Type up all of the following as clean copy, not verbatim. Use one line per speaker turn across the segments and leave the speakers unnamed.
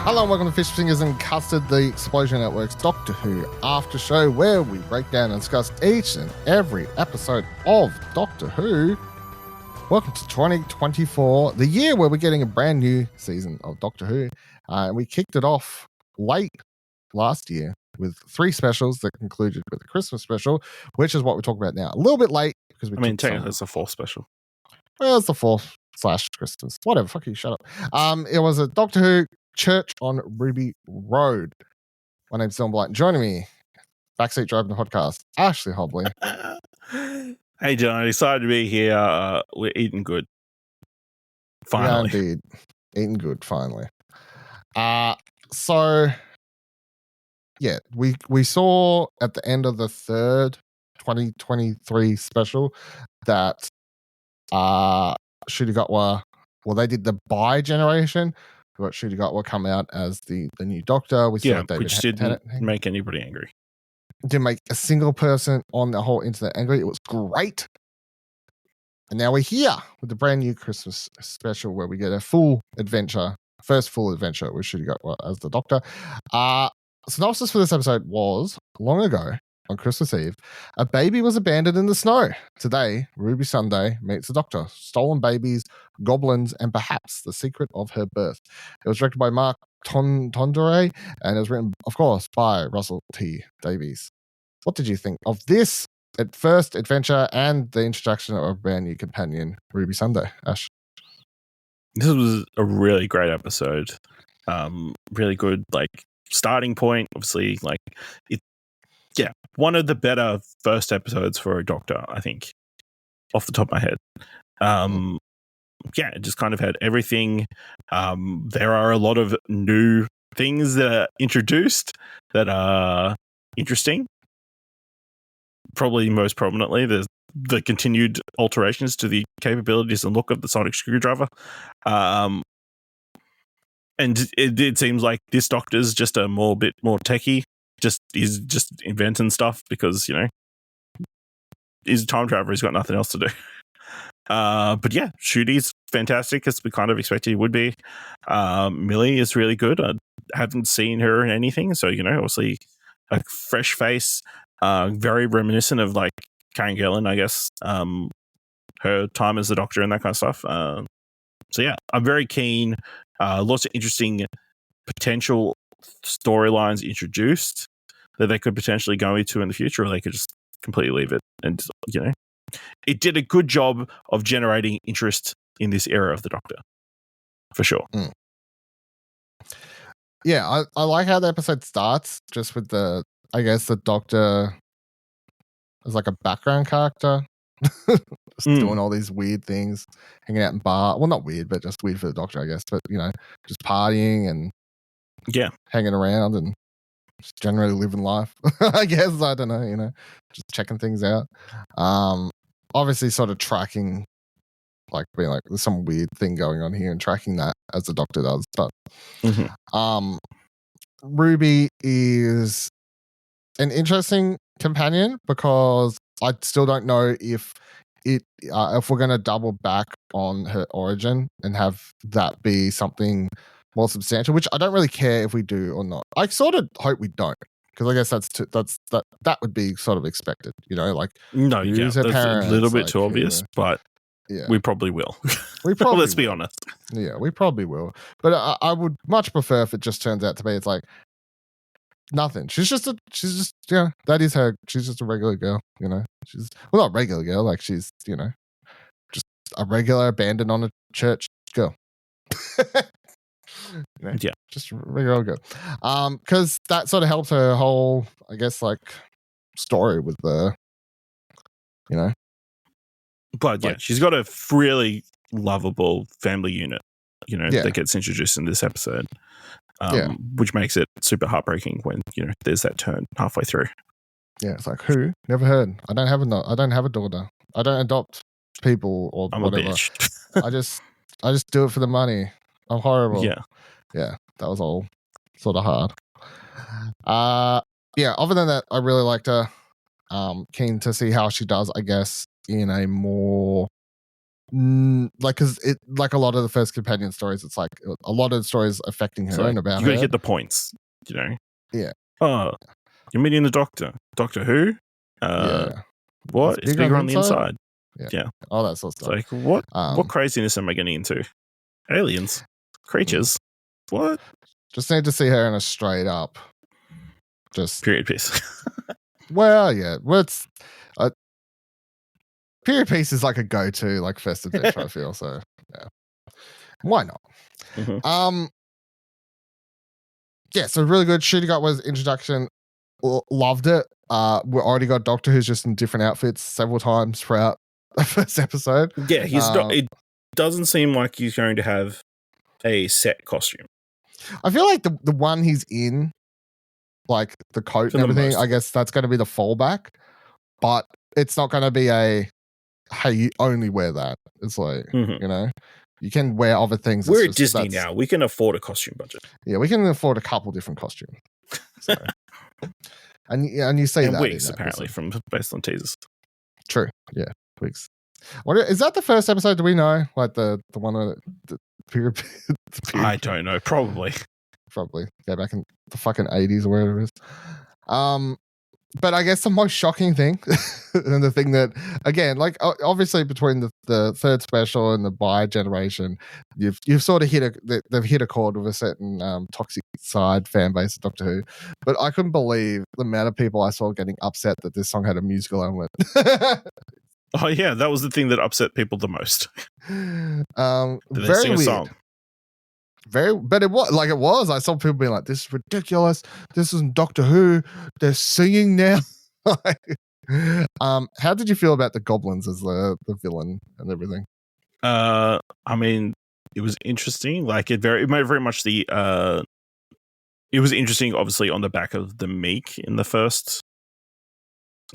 Hello and welcome to Fish Fingers and Custard, the Explosion Network's Doctor Who after show, where we break down and discuss each and every episode of Doctor Who. Welcome to 2024, the year where we're getting a brand new season of Doctor Who. And we kicked it off late last year with 3 specials that concluded with a Christmas special, which is what we're talking about now. A little bit late because we
technically it's a 4th special.
Well, it's the 4th / Christmas. Whatever, fuck you, shut up. It was a Doctor Who Church on Ruby Road. My name's Dylan Blight. Joining me, backseat driving the podcast, Ashley Hobley.
Hey, John, excited to be here. We're eating good. Finally.
Yeah, indeed. Eating good, finally. So, yeah, we saw at the end of the 3rd 2023 special that Ncuti Gatwa, well, they did the bi-generation. We got Ncuti Gatwa come out as the new Doctor. We saw David
which didn't make anybody angry.
Didn't make a single person on the whole internet angry. It was great. And now we're here with the brand new Christmas special where we get a full adventure, first full adventure with Ncuti Gatwa as the Doctor. Synopsis for this episode was, long ago, on Christmas Eve, a baby was abandoned in the snow. Today, Ruby Sunday meets the Doctor. Stolen babies, goblins, and perhaps the secret of her birth. It was directed by Mark Tonderai, and it was written, of course, by Russell T. Davies. What did you think of this at first adventure and the introduction of a brand new companion, Ruby Sunday? Ash?
This was a really great episode. Really good, starting point. Obviously, one of the better first episodes for a Doctor, I think, off the top of my head. It just kind of had everything. There are a lot of new things that are introduced that are interesting. Probably most prominently, there's the continued alterations to the capabilities and look of the sonic screwdriver. And it seems like this Doctor's just a bit more techie. He's just inventing stuff because, he's a time traveler. He's got nothing else to do. But yeah, Ncuti's fantastic, as we kind of expected he would be. Millie is really good. I haven't seen her in anything, so obviously a fresh face, very reminiscent of Karen Gillan, I guess. Her time as the Doctor and that kind of stuff. So yeah, I'm very keen. Lots of interesting potential storylines introduced that they could potentially go into in the future, or they could just completely leave it. And it did a good job of generating interest in this era of the Doctor, for sure.
Yeah, I like how the episode starts just with the Doctor as a background character. Just doing all these weird things, hanging out in bar. Well, not weird, but just weird for the Doctor, I guess. But just partying and hanging around and just generally living life. I guess, I don't know, just checking things out. Obviously sort of tracking, being there's some weird thing going on here and tracking that as the Doctor does. But Ruby is an interesting companion because I still don't know if we're going to double back on her origin and have that be something more substantial, which I don't really care if we do or not. I sort of hope we don't, because I guess that would be sort of expected,
that's a little bit too obvious, but we probably will. Let's be honest.
Yeah, we probably will. But I would much prefer if it just turns out to be nothing. She's just that is her. She's just a regular girl, She's not regular girl, she's just a regular abandoned on a church girl. Just a regular girl. Because that sort of helps her whole, I guess, story with the,
But she's got a really lovable family unit, that gets introduced in this episode. Which makes it super heartbreaking when there's that turn halfway through.
Yeah, it's who? Never heard. I don't have a daughter. I don't adopt people or
I'm
whatever.
A bitch.
I just do it for the money. I'm horrible.
Yeah,
that was all sort of hard. Other than that, I really liked her. Keen to see how she does, I guess, in a more Because it like a lot of the first companion stories, it's like a lot of the stories affecting her
So
and about
you got to
her.
hit the points, you know.
Yeah.
Oh, you're meeting the Doctor. Doctor who?
Yeah.
What? It's bigger on the inside. Yeah.
All that sort of stuff.
It's like what craziness am I getting into? Aliens, creatures. What?
Just need to see her in a straight up, just
period piece.
Well, yeah. Well, it's period piece is like a go-to like first adventure. I feel so. Yeah. Why not?
Mm-hmm.
Yeah. So really good. Shooting Up was introduction. Loved it. We already got Doctor who's just in different outfits several times throughout the first episode.
Yeah, he's not. It doesn't seem like he's going to have a set costume.
I feel like the one he's in, like the coat and everything, I guess that's going to be the fallback, but it's not going to be a, hey, you only wear that. It's like, you know, you can wear other things.
We're at Disney now. We can afford a costume budget.
Yeah, we can afford a couple different costumes. So. and you see that
wigs, apparently, based on teasers.
True. Yeah, wigs. Is that the first episode? Do we know? Like the one of the period?
I don't know. Probably.
Go back in the fucking 80s or wherever it is. But I guess the most shocking thing, and the thing that, again, like obviously between the third special and the bi-generation, you've sort of they've hit a chord with a certain toxic side fan base of Doctor Who. But I couldn't believe the amount of people I saw getting upset that this song had a musical element.
Oh yeah, that was the thing that upset people the most.
Did
they sing a song?
But it was. I saw people being like, "This is ridiculous. This isn't Doctor Who. They're singing now." How did you feel about the goblins as the villain and everything?
I mean, it was interesting. Like it very much it was interesting, obviously, on the back of the Meek in the first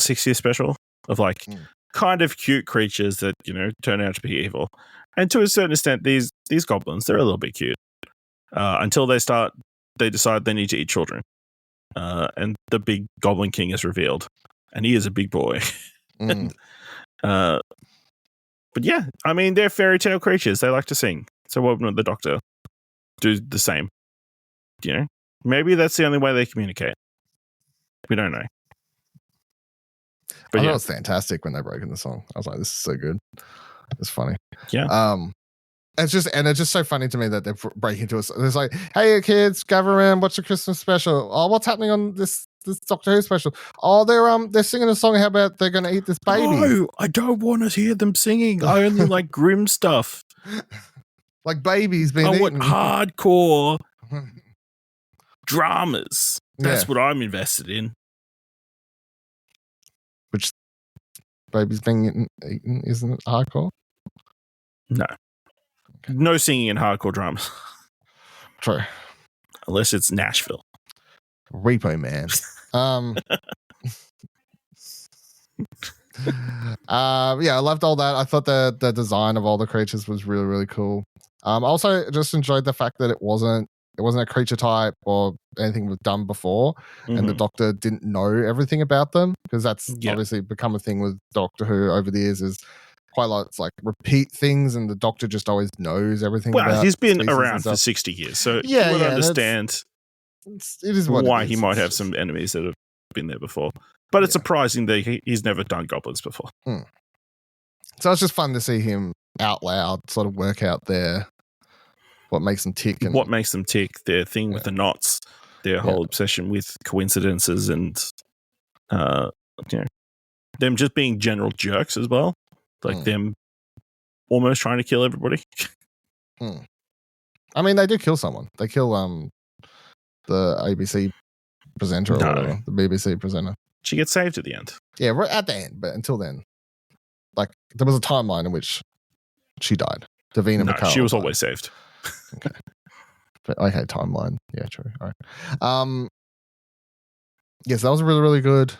60th special of like kind of cute creatures that, you know, turn out to be evil. And to a certain extent, these goblins, they're a little bit cute. Until they decide they need to eat children. And the big Goblin King is revealed. And he is a big boy. And, but yeah, I mean, they're fairy tale creatures. They like to sing. So why wouldn't the Doctor do the same? You know? Maybe that's the only way they communicate. We don't know. But
I thought it was fantastic when they broke in the song. I was like, this is so good. It's funny.
Yeah.
It's just so funny to me that they break into us. It's like, hey, kids, gather around, watch the Christmas special. Oh, what's happening on this Doctor Who special? Oh, they're singing a song. How about they're going to eat this baby?
No, I don't want to hear them singing. I only like grim stuff,
like babies being eaten.
I want hardcore dramas. That's what I'm invested in.
Which babies being eaten isn't hardcore?
No. No singing in hardcore dramas.
True.
Unless it's Nashville.
Repo Man. Yeah, I loved all that. I thought the design of all the creatures was really, really cool. Also just enjoyed the fact that it wasn't a creature type or anything was done before, and the Doctor didn't know everything about them, because that's obviously become a thing with Doctor Who over the years, is quite a lot. It's like repeat things, and the Doctor just always knows everything.
Well, he's been around for 60 years, so you would understand
it is
why he might have some enemies that have been there before. But it's surprising that he's never done goblins before.
So it's just fun to see him out loud sort of work out what makes them tick. And
what makes them tick, their thing with the knots, their whole obsession with coincidences, and them just being general jerks as well. Like them almost trying to kill everybody.
I mean, they do kill someone. They kill the ABC presenter or whatever, the BBC presenter.
She gets saved at the end.
Yeah, right at the end. But until then, like, there was a timeline in which she died. Davina McCall.
She was always saved.
Okay. But okay, timeline. Yeah, true. All right. Yes, that was really, really good.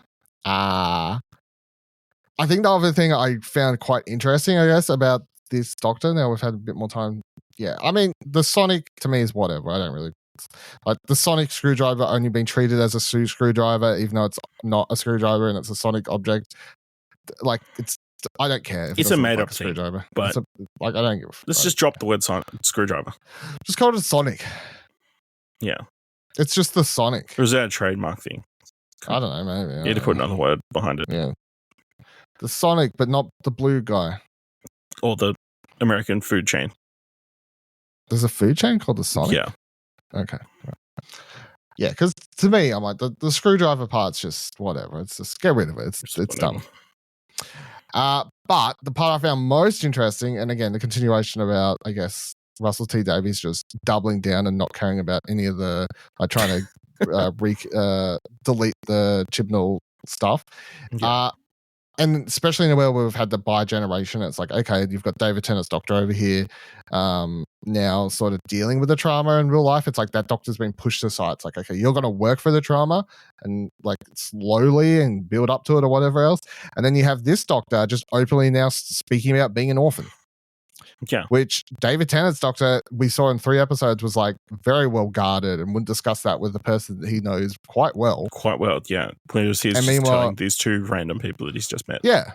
I think the other thing I found quite interesting, I guess, about this Doctor, now we've had a bit more time. Yeah, I mean, the Sonic to me is whatever. I don't really like the Sonic screwdriver only being treated as a screwdriver, even though it's not a screwdriver and it's a Sonic object. Like, it's I don't care. If
It's
it
a
doesn't look
made
like
up
a
thing,
screwdriver.
but
I don't give a fuck.
let's just drop the word screwdriver.
Just call it a Sonic.
Yeah.
It's just the Sonic.
Or is that a trademark thing?
I don't know, maybe.
You need to put another word behind it.
Yeah. The Sonic, but not the blue guy.
Or the American food chain.
There's a food chain called the Sonic?
Yeah.
Okay. Right. Yeah, because to me, I'm like, the screwdriver part's just whatever. It's just get rid of it. It's dumb. But the part I found most interesting, and again, the continuation about, I guess, Russell T Davies just doubling down and not caring about any of the, trying to delete the Chibnall stuff.
Yeah.
And especially in a world where we've had the bi-generation, it's like, okay, you've got David Tennant's doctor over here now sort of dealing with the trauma in real life. It's like that doctor's been pushed aside. It's like, okay, you're going to work for the trauma and like slowly and build up to it or whatever else. And then you have this doctor just openly now speaking about being an orphan.
Yeah.
Which David Tennant's doctor, we saw in 3 episodes, was like very well guarded and wouldn't discuss that with the person that he knows quite well.
Quite well, yeah. Whereas he's just telling these 2 random people that he's just met.
Yeah.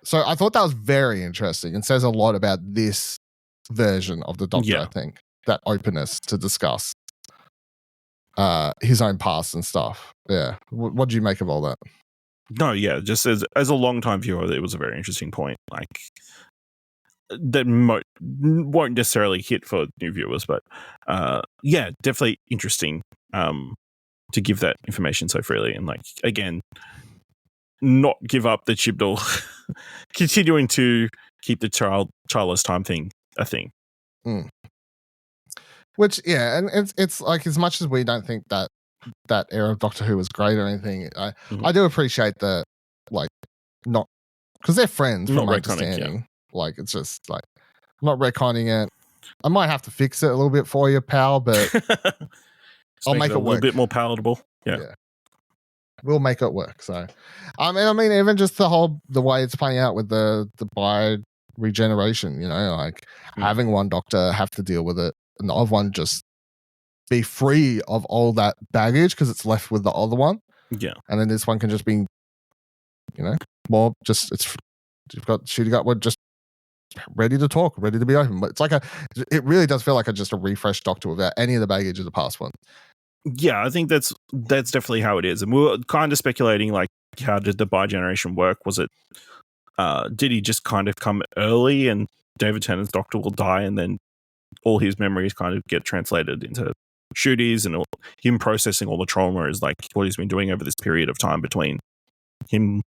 So I thought that was very interesting and says a lot about this version of the doctor, I think. That openness to discuss his own past and stuff. Yeah. What do you make of all that?
No, yeah. Just as a long-time viewer, it was a very interesting point. Like, that won't necessarily hit for new viewers, but yeah, definitely interesting to give that information so freely, and like, again, not give up the Chibnall, continuing to keep the childless time thing a thing.
Which, yeah, and it's like, as much as we don't think that era of Doctor Who was great or anything, I do appreciate the, like, not, because they're friends from my understanding. Yeah. Like, it's just like, I'm not retconning it. I might have to fix it a little bit for you, pal, but I'll make it work. A little bit
more palatable. Yeah.
We'll make it work. So, I mean, even just the way it's playing out with the bi-regeneration, you know, like having one doctor have to deal with it and the other one just be free of all that baggage because it's left with the other one.
Yeah.
And then this one can just be, you know, more just, you've got shooting up with just ready to talk, ready to be open. But it's like it really does feel like just a refreshed Doctor without any of the baggage of the past one.
Yeah, I think that's definitely how it is. And we were kind of speculating, like, how did the bi-generation work? Was it, did he just kind of come early and David Tennant's Doctor will die and then all his memories kind of get translated into Ncutis, and him processing all the trauma is like what he's been doing over this period of time between him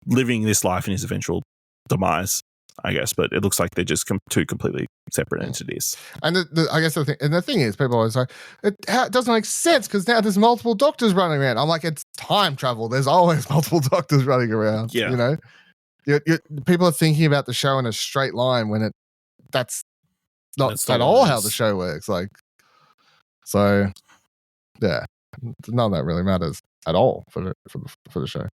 living this life and his eventual demise, I guess. But it looks like they're just 2 completely separate entities.
And I guess the thing is, people always say it doesn't make sense because now there's multiple doctors running around. I'm like, it's time travel. There's always multiple doctors running around.
Yeah,
you know, people are thinking about the show in a straight line when that's not at all how the show works. Like, so yeah, none of that really matters at all for the show.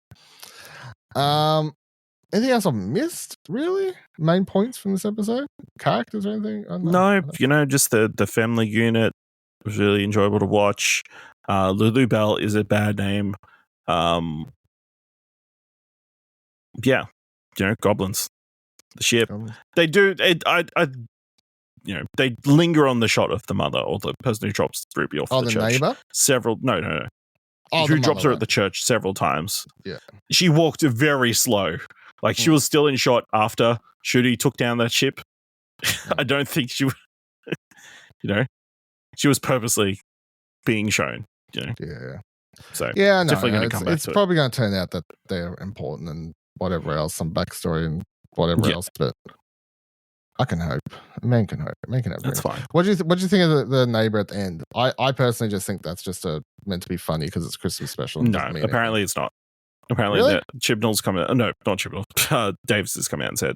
Anything else I've missed, really? Main points from this episode? Characters or anything?
No, you know, just the family unit was really enjoyable to watch. Lulu Bell is a bad name. Yeah, you know, goblins. The ship. They do, you know, they linger on the shot of the mother or the person who drops Ruby off the church.
Neighbor?
No.
Oh,
who drops her at the church several times.
Yeah.
She walked very slow. Like, she was still in shot after Ncuti took down that ship. I don't think she, you know, she was purposely being shown, you know.
Yeah.
So,
yeah, no,
definitely going to come back.
It's probably going to turn out that they're important and whatever else, some backstory and whatever else, but I can hope. Man can hope.
That's fine.
What do you think of the neighbor at the end? I personally just think that's just meant to be funny because it's Christmas special.
No, apparently it's not. Apparently,
really?
Chibnall's come out. No, not Chibnall. Davies has come out and said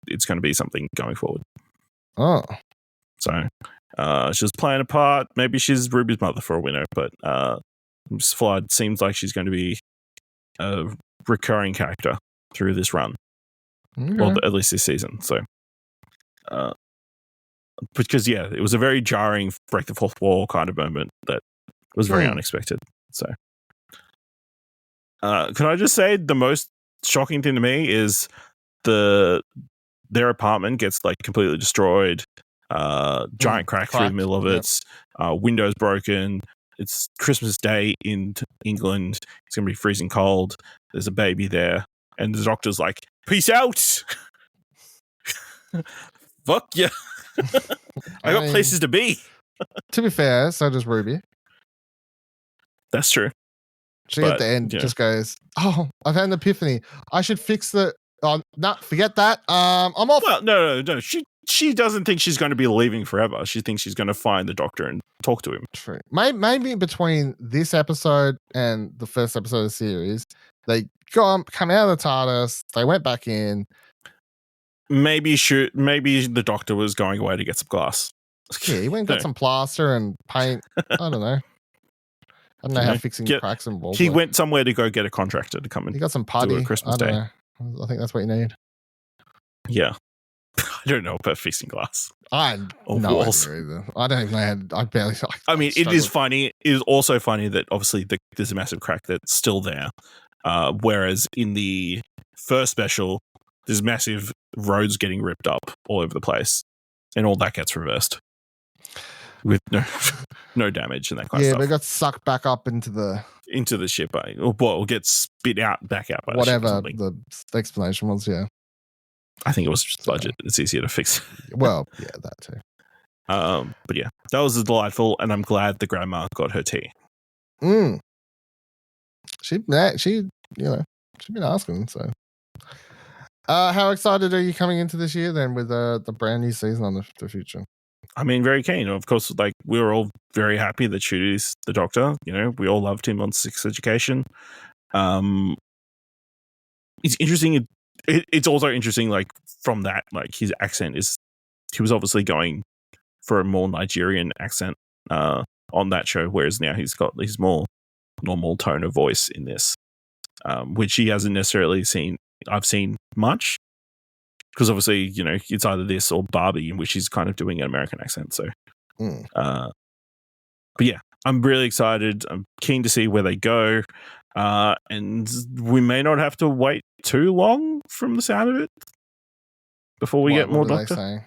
it's going to be something going forward.
Oh.
So she's playing a part. Maybe she's Ruby's mother for a winner, but Miss Flood seems like she's going to be a recurring character through this run.
Okay.
Well, at least this season. So, because, yeah, it was a very jarring break the fourth wall kind of moment that was very unexpected. So, can I just say the most shocking thing to me is their apartment gets like completely destroyed. Giant crack through the middle of it. Windows broken. It's Christmas Day in England. It's going to be freezing cold. There's a baby there. And the doctor's like, peace out. Fuck yeah. I got places to be.
To be fair, so does Ruby.
That's true.
She at the end just goes, oh, I've had an epiphany. I should fix the... Oh, no, forget that. I'm off.
Well, no. She doesn't think she's going to be leaving forever. She thinks she's going to find the doctor and talk to him.
True. Maybe between this episode and the first episode of the series, they come out of the TARDIS, they went back in.
Maybe the doctor was going away to get some glass.
Yeah, he went and got some plaster and paint. I don't know. I don't know how fixing cracks and walls.
He went somewhere to go get a contractor to come in.
He got some putty.
Do a Christmas Day.
I think that's what you need.
Yeah. I don't know about fixing glass.
Walls. Either. I don't even know. I barely.
It is funny. It is also funny that obviously there's a massive crack that's still there. Whereas in the first special, there's massive roads getting ripped up all over the place, and all that gets reversed with no damage and that kind of stuff.
Yeah, they got sucked back up into the
ship, or get spit back out by
whatever the explanation was. Yeah.
I think it was just budget. It's easier to fix.
Well, yeah, that too.
But yeah, that was delightful, and I'm glad the grandma got her tea.
She's been asking. So, how excited are you coming into this year then with the brand new season on the future?
I mean, very keen. Of course, like we were all very happy that Ncuti's the doctor. You know, we all loved him on Sex Education. It's interesting. It's also interesting, like from that, like his accent he was obviously going for a more Nigerian accent on that show, whereas now he's got his more normal tone of voice in this, which he hasn't necessarily seen. I've seen much because obviously, you know, it's either this or Barbie, in which he's kind of doing an American accent. So, but yeah, I'm really excited. I'm keen to see where they go. And we may not have to wait too long from the sound of it before we get more Doctor.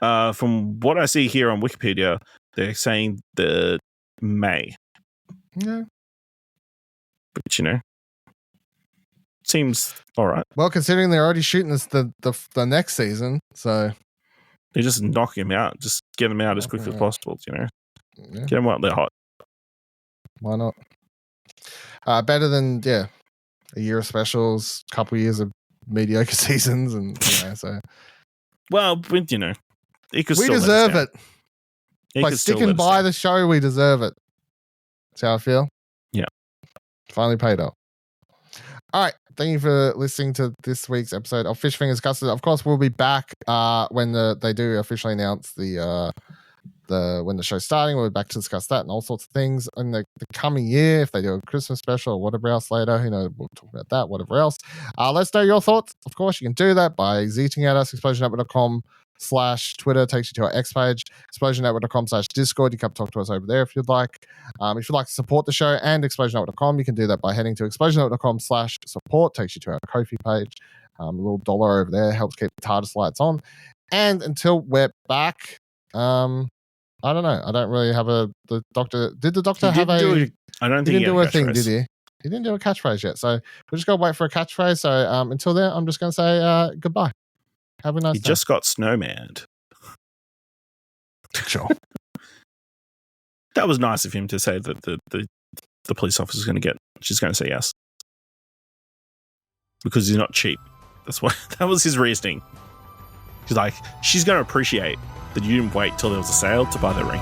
From what I see here on Wikipedia, they're saying the May.
Yeah.
But, you know, seems all right.
Well, considering they're already shooting this the next season, so
they just knock him out. Just get him out as quickly as possible, you know. Yeah. Get him out there hot.
Why not? Better than a year of specials, couple years of mediocre seasons, and so.
Well, you know, we
deserve it. By sticking by the show, we deserve it. That's how I feel.
Yeah,
finally paid off. All right, thank you for listening to this week's episode of Fish Fingers Custard. Of course, we'll be back when they do officially announce when the show's starting. We'll be back to discuss that and all sorts of things in the coming year. If they do a Christmas special or whatever else later, who knows, we'll talk about that, whatever else. Let's know your thoughts. Of course, you can do that by zeeting at us, explosionnetwork.com/Twitter takes you to our X page, explosionnetwork.com/Discord. You can talk to us over there if you'd like. If you'd like to support the show and explosionnetwork.com, you can do that by heading to explosionnetwork.com/support, takes you to our Ko-fi page. A little dollar over there helps keep the TARDIS lights on. And until we're back, I don't know. I don't really have the doctor. Did the doctor have a?
I don't think he didn't do a thing,
did he? He didn't do a catchphrase yet. So we're just gonna wait for a catchphrase. So until then, I'm just gonna say goodbye. Have a nice day.
He just got snowmanned.
Sure.
That was nice of him to say that the police officer is going to get. She's going to say yes because he's not cheap. That's why. That was his reasoning. He's like, she's going to appreciate that you didn't wait till there was a sale to buy the ring.